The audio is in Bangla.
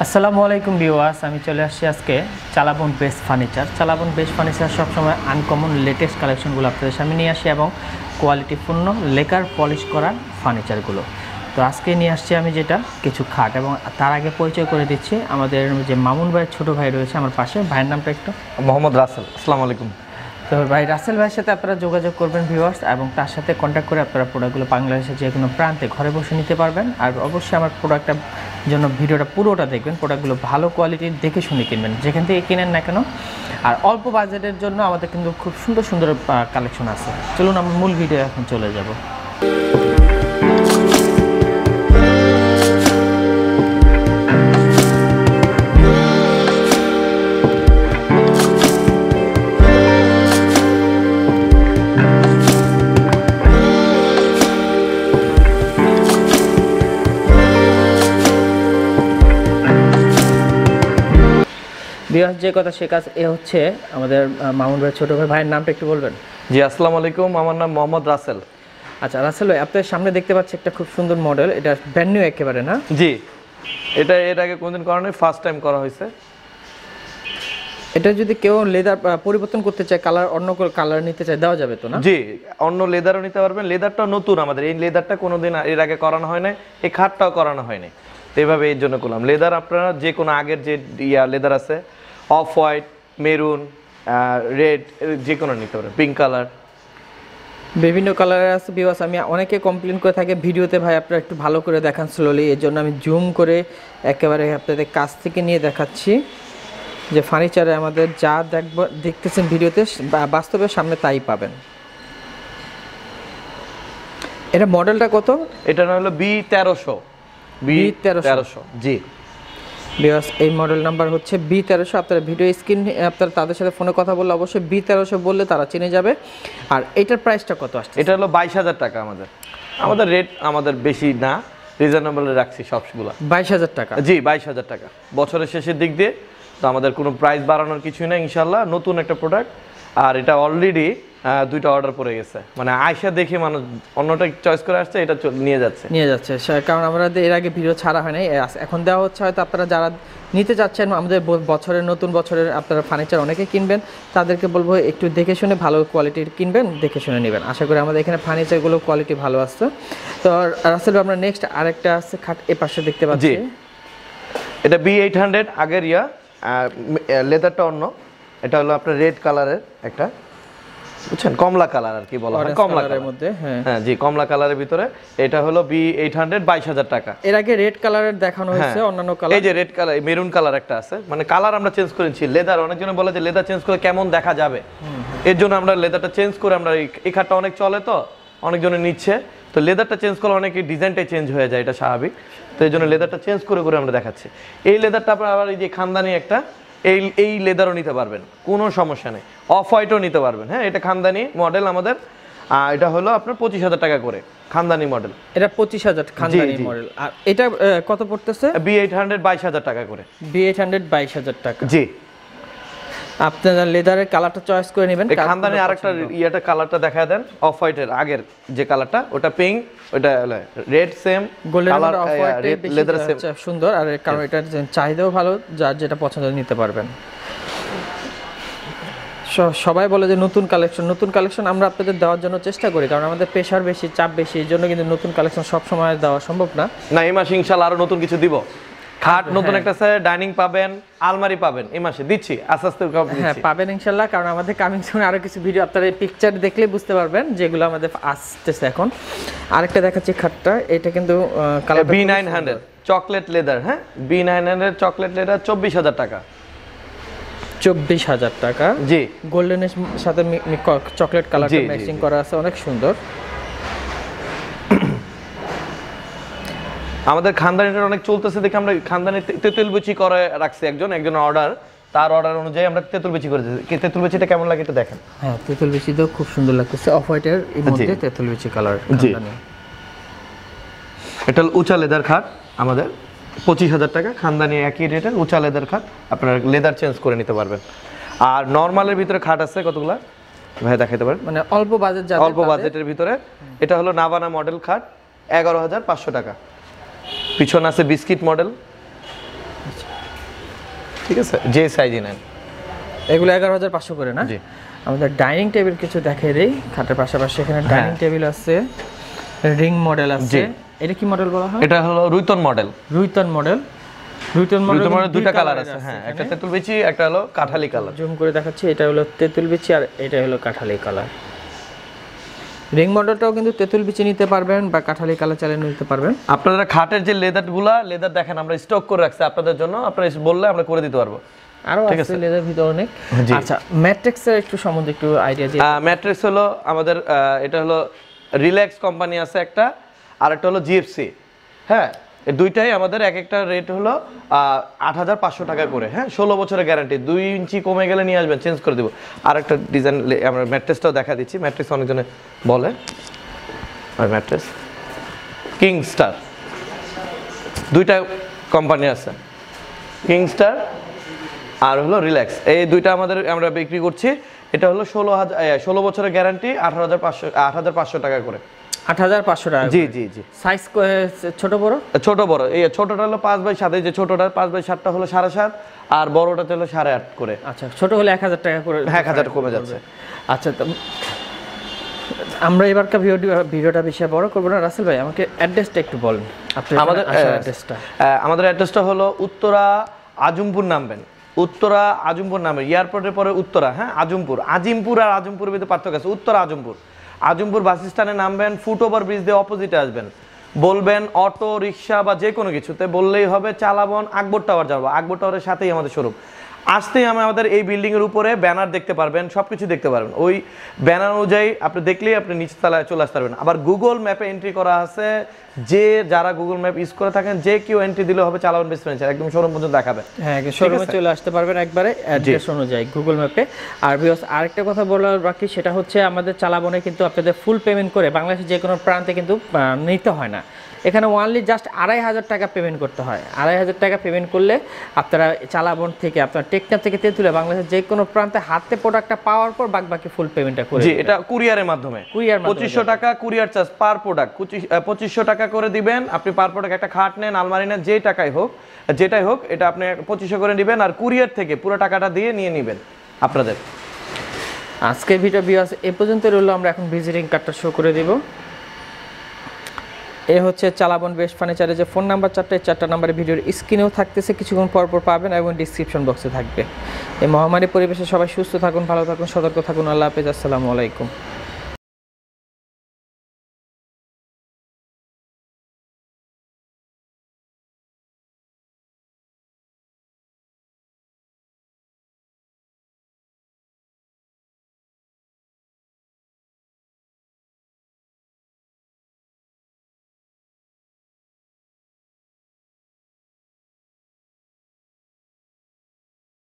আসসালামু আলাইকুম ভিউয়ার্স, আমি চলে আসছি আজকে চালাবন বেস্ট ফার্নিচার। চালাবন বেস্ট ফার্নিচার সবসময় আনকমন লেটেস্ট কালেকশনগুলো আপনাদের সামনে নিয়ে আসি এবং কোয়ালিটিপূর্ণ লেকার পলিশ করা ফার্নিচারগুলো। তো আজকে নিয়ে আসছি আমি যেটা কিছু খাট, এবং তার আগে পরিচয় করে দিচ্ছি আমাদের যে মামুন ভাইয়ের ছোটো ভাই রয়েছে আমার পাশে। ভাইয়ের নামটা একটু? মোহাম্মদ রাসেল। আসসালামু আলাইকুম। তো ভাই রাসেল ভাইয়ের সাথে আপনারা যোগাযোগ করবেন ভিউয়ার্স, এবং তার সাথে কন্ট্যাক্ট করে আপনারা প্রোডাক্টগুলো বাংলাদেশের যে কোনো প্রান্তে ঘরে বসে নিতে পারবেন। আর অবশ্যই আমার প্রোডাক্টটার জন্য ভিডিওটা পুরোটা দেখবেন, প্রোডাক্টগুলো ভালো কোয়ালিটির দেখে শুনে কিনবেন যেখান থেকে কিনেন না কেন। আর অল্প বাজেটের জন্য আমাদের কিন্তু খুব সুন্দর সুন্দর কালেকশন আছে। চলুন আমরা মূল ভিডিও এখন চলে যাব। বিয়াস যে কথা সে কাজ, এ হচ্ছে আমাদের মামুন ভাইয়ের ছোটো ভাই। ভাইয়ের নামটা একটু বলবেন? জি আসসালামু আলাইকুম, আমার নাম মোহাম্মদ রাসেল। আচ্ছা রাসেল ভাই, আপনার সামনে দেখতে পাচ্ছি একটা খুব সুন্দর মডেল, এটা ব্র্যান্ড নিউ একেবারে না? জি, এটা এর আগে কোনদিন করা নেই, ফার্স্ট টাইম করা হয়েছে। এটা যদি কেউ লেদার পরিবর্তন করতে চায়, কালার অন্য কালার নিতে চায়, দেওয়া যাবে তো না? জি, অন্য লেদারও নিতে পারবেন। লেদারটা নতুন আমাদের, এই লেদারটা কোনোদিন এর আগে করানো হয় না, এই খাটটাও করানো হয়নি। তো এইভাবে এর জন্য করলাম। লেদার আপনারা যে কোনো আগের যে লেদার আছে, অফ হোয়াইট, মেরুন, রেড, যে কোনো নিতে পারেন, পিঙ্ক কালার, বিভিন্ন কালারের আছে। বিকজ আমি অনেকে কমপ্লেন করে থাকে ভিডিওতে, ভাই আপনারা একটু ভালো করে দেখান স্লোলি, এর জন্য আমি জুম করে একেবারে আপনাদের কাছ থেকে নিয়ে দেখাচ্ছি যে ফার্নিচারে আমাদের যা দেখতেছেন ভিডিওতে বাস্তবের সামনে তাই পাবেন। এটা মডেলটা কত? এটা হলো B1300। B1300 জি বিকজ এই মডেল নাম্বার হচ্ছে B1300। আপনারা ভিডিও স্ক্রিন আপনারা তাদের সাথে ফোনে কথা বললে অবশ্যই B1300 বললে তারা চিনে যাবে। আর এটার প্রাইসটা কত আসছে? এটা হলো 22,000 টাকা। আমাদের রেট আমাদের বেশি না, রিজনেবল রাখছি সবগুলো। 22,000 টাকা? জি 22,000 টাকা বছরের শেষের দিক দিয়ে। তো আমাদের কোনো প্রাইস বাড়ানোর কিছুই না ইনশাল্লাহ। নতুন একটা প্রোডাক্ট, আর এটা অলরেডি দুইটা অর্ডার পড়ে গেছে, মানে আয়সা দেখে মানুষ অন্যটা চয়েস করে আসছে, এটা নিয়ে যাচ্ছে। কারণ আমাদের এর আগে ভিডিও ছাড়া হয় নাই, এখন দেওয়া হচ্ছে। হয়তো আপনারা যারা নিতে চাচ্ছেন আমাদের নতুন বছরের আপনারা ফার্নিচার অনেকে কিনবেন, তাদেরকে বলবো একটু দেখে শুনে ভালো কোয়ালিটির কিনবেন, দেখে শুনে নেবেন। আশা করি আমাদের এখানে ফার্নিচারগুলো কোয়ালিটি ভালো আসছে। তো রাসেল আমরা নেক্সট আরেকটা আছে খাট এ পাশে দেখতে পাচ্ছি। এটা B800 আগের লেদারটা অন্য। এটা হলো আপনার রেড কালারের একটা, বুঝছেন, কমলা কালার আর কি বলা হয়, কমলা কালারের মধ্যে। হ্যাঁ জি, কমলা কালারের ভিতরে। এটা হলো B800, 22,000 টাকা। এর আগে রেড কালারের দেখানো হয়েছে, অন্যান্য কালার। এই যে রেড কালার, মেরুন কালার একটা আছে, মানে কালার আমরা চেঞ্জ করেছি। লেদার অনেকজন বলে যে লেদার চেঞ্জ করে কেমন দেখা যাবে, এর জন্য আমরা লেদারটা চেঞ্জ করে, আমরা এই খাটটা অনেক চলে তো অনেকজনে নিচ্ছে, তো লেদারটা চেঞ্জ করলে অনেকে ডিজাইনটাই চেঞ্জ হয়ে যায়, এটা স্বাভাবিক। তো এই জন্য লেদারটা চেঞ্জ করে করে আমরা দেখাচ্ছি। এই লেদারটা আপনার আবার এই যে খানদানি একটা, এই লেদারও নিতে পারবেন, কোনো সমস্যা নেই। অফ হোয়াইটও নিতে পারবেন। হ্যাঁ, এটা খানদানি মডেল আমাদের। এটা হলো আপনার 25,000 টাকা করে খানদানি মডেল। এটা 25,000 খানদানি মডেল। আর এটা কত পড়তেছে? B800 22,000 টাকা করে। B800 22,000 টাকা। জি, আপনারা লেদারের কালারটা চয়েস করে নেবেন। খানদানি আরেকটা কালারটা দেখা দেন, অফ হোয়াইটের আগের যে কালারটা, ওটা পিঙ্ক, ওটা red, same colour, off white leather same, সুন্দর। আর কারণ এটার চাহিদাও ভালো, যার যেটা পছন্দ নিতে পারবেন। সবাই বলে যে নতুন কালেকশন আমরা আপনাদের দেওয়ার জন্য চেষ্টা করি, কারণ আমাদের প্রেশার বেশি, চাপ বেশি, এই জন্য কিন্তু নতুন কালেকশন সব সময় দেওয়া সম্ভব না। এই মাসে ইনশাআল্লাহ আরো নতুন কিছু দিব। খাট নতুন একটা আছে, ডাইনিং পাবেন, আলমারি পাবেন, এই মাসে দিচ্ছি, আস্তে আস্তে পাবেন ইনশাআল্লাহ। কারণ আমাদের কামিং সুন আরো কিছু ভিডিও আপনারা এই পিকচার দেখলে বুঝতে পারবেন যেগুলো আমাদের আসতেছে। এখন আরেকটা দেখাচ্ছি খাটটা, এটা কিন্তু কালার B900 চকলেট লেদার। হ্যাঁ, B900 চকলেট লেদার 24,000 টাকা। 24,000 টাকা? জি, গোল্ডেনের সাথে চকলেট কালারটা ম্যাচিং করা আছে, অনেক সুন্দর। আমাদের খানদানিটা অনেক চলতেছে দেখে আমরা খানদানি তেঁতুলবিচি করে রাখছি। একজন অর্ডার, তার অর্ডার অনুযায়ী আমরা তেঁতুলবিচি করে দিয়েছি। তেঁতুলবিচিটা কেমন লাগে একটু দেখেন। হ্যাঁ, তেঁতুলবিচি তো খুব সুন্দর লাগতেছে, অফ হোয়াইটের মধ্যে তেঁতুলবিচি কালার। এটা উঁচা লেদার খাট আমাদের, 25,000 টাকা। খানদানি একই রেটের উঁচা লেদার খাট, আপনারা লেদার চেঞ্জ করে নিতে পারবেন। আর নরমালের ভিতরে খাট আছে কতগুলা ভাই দেখাইতে পারেন, মানে অল্প বাজেটের ভিতরে। এটা হলো নাভানা মডেল খাট, 11,500 টাকা। পিছনে আছে বিস্কিট মডেল, ঠিক আছে, যে সাইজই নেন। এগুলো 11,500 করে না? জি। আমাদের ডাইনিং টেবিল কিছু দেখিয়ে দেই। খাটের পাশাপাশি এখানে ডাইনিং টেবিল আছে, রিং মডেল আছে। এটা কি মডেল বলা হয়? এটা হলো রুইতন মডেল। রুইতন মডেল। রুইতন মডেল দুইটা কালার আছে। হ্যাঁ, একটা তেঁতুল বিচি, একটা হলো কাঠালি কালার। জুম করে দেখাচ্ছি, এটা হলো তেঁতুল বিচি আর এটা হলো কাঠালি কালার। রিং মডেলটাও কিন্তু তেঁতুল বিচি নিতে পারবেন বা কাঠালি কালার চালিয়ে নিতে পারবেন। আপনারা খাটের যে লেদার দেখেন আমরা স্টক করে রাখছি আপনাদের জন্য, আপনারা বললে আমরা করে দিতে পারবো। আরো আছে লেদার ভিতর অনেক। আচ্ছা, ম্যাট্রিক্সের একটু সম্বন্ধে একটু আইডিয়া দিন। ম্যাট্রিক্স হলো আমাদের এটা হলো রিল্যাক্স কোম্পানি আছে একটা, আর একটা হলো জিএফসি। হ্যাঁ, এই দুইটাই আমাদের এক একটা রেট হলো 8,500 টাকা করে। হ্যাঁ, 16 বছরের গ্যারান্টি। 2 ইঞ্চি কমে গেলে নিয়ে আসবেন, চেঞ্জ করে দিব। আর একটা ডিজাইন আমরা ম্যাট্রেসটাও দেখা দিচ্ছি। ম্যাট্রেস অনেকজনে বলে, আর ম্যাট্রেস কিং স্টার, দুইটা কোম্পানি আছে, কিং স্টার আর হলো রিল্যাক্স। এই দুইটা আমরা বিক্রি করছি। এটা হলো 16 বছরের গ্যারান্টি, 8,500 টাকা করে। 8,500 টাকা? জি জি জি। সাইজ ছোট বড়? ছোট বড়। এই ছোটটা হলো 5x7, এই যে ছোটটা 5x7টা হলো 7.5, আর বড়টা হলো 8.5 করে। আচ্ছা, ছোট হলে 1,000 টাকা করে? 1,000 কমে যাচ্ছে। আচ্ছা, তো আমরা এবারকার ভিডিওটা বেশি বড় করব না। রাসেল ভাই, আমাকে অ্যাড্রেসটা একটু বলেন। আমাদের অ্যাড্রেসটা হলো উত্তরা আজমপুর নামবেন। উত্তরা আজমপুর নামবেন, এয়ারপোর্টের পরে উত্তরা। হ্যাঁ, আজিমপুর আর আজমপুরের ভিতরে পার্থক্য আছে। উত্তরা আজমপুর বাস স্ট্যান্ডে নামবেন, ফুটওভার ব্রিজ দিয়ে অপোজিটে আসবেন। বলবেন অটো, রিক্সা বা যে কোনো কিছুতে বললেই হবে চালাবন আকবর টাওয়ার যাবো। আকবর টাওয়ারের সাথেই আমাদের শোরুম। আসতেই আমাদের এই বিল্ডিং এর উপরে ব্যানার দেখতে পারবেন, সবকিছু দেখতে পারবেন। ওই ব্যানার অনুযায়ী আপনি দেখলেই আপনি নিচ তলায় চলে আসতে পারবেন। আবার গুগল ম্যাপে এন্ট্রি করা আছে, যারা গুগল ম্যাপ ইউজ করে থাকেন যে কেউ এন্ট্রি দিলে হবে চালাবন বেস্ট ফ্রেন্ডস, একদম শোরুম পর্যন্ত দেখাবে। হ্যাঁ, শোরুমে চলে আসতে পারবেন একবারে অ্যাড্রেস অনুযায়ী গুগল ম্যাপে। আর আরেকটা কথা বলার বাকি, সেটা হচ্ছে আমাদের চালাবনে কিন্তু আপনাদের ফুল পেমেন্ট করে বাংলাদেশের যে কোনো প্রান্তে কিন্তু নিতে হয় না। এখানে ওয়ানলি জাস্ট 2,500 টাকা পেমেন্ট করতে হয়। 2,500 টাকা পেমেন্ট করলে আপনারা চালাবন থেকে, আপনার টেকনাফ থেকে তেঁতুলিয়া, বাংলাদেশের যে কোনো প্রান্তে হাতে প্রোডাক্টটা পাওয়ার পর বাকি ফুল পেমেন্টটা করে। জি, এটা কুরিয়ারের মাধ্যমে। 2500 টাকা কুরিয়ার চার্জ পার প্রোডাক্ট। 2500 টাকা করে দিবেন আপনি পার প্রোডাক্ট। একটা খাট নেন, আলমারি নেন, যেটাই হোক এটা আপনি 2500 করে নেবেন, আর কুরিয়ার থেকে পুরো টাকাটা দিয়ে নিয়ে নেবেন আপনাদের। আজকের ভিডিও ভিউয়ার্স এ পর্যন্ত রইল। আমরা এখন ভিজিটিং কার্ডটা শো করে দিব। এ হচ্ছে চালাবন বেস্ট ফার্নিচারের যে ফোন নাম্বার 4টা নাম্বারে ভিডিওর স্ক্রিনেও থাকতেছে, কিছুক্ষণ পর পাবেন এবং ডিসক্রিপশন বক্সে থাকবে। এই মহামারী পরিবেশে সবাই সুস্থ থাকুন, ভালো থাকুন, সতর্ক থাকুন। আল্লাহ হাফেজ, আসসালামু আলাইকুম।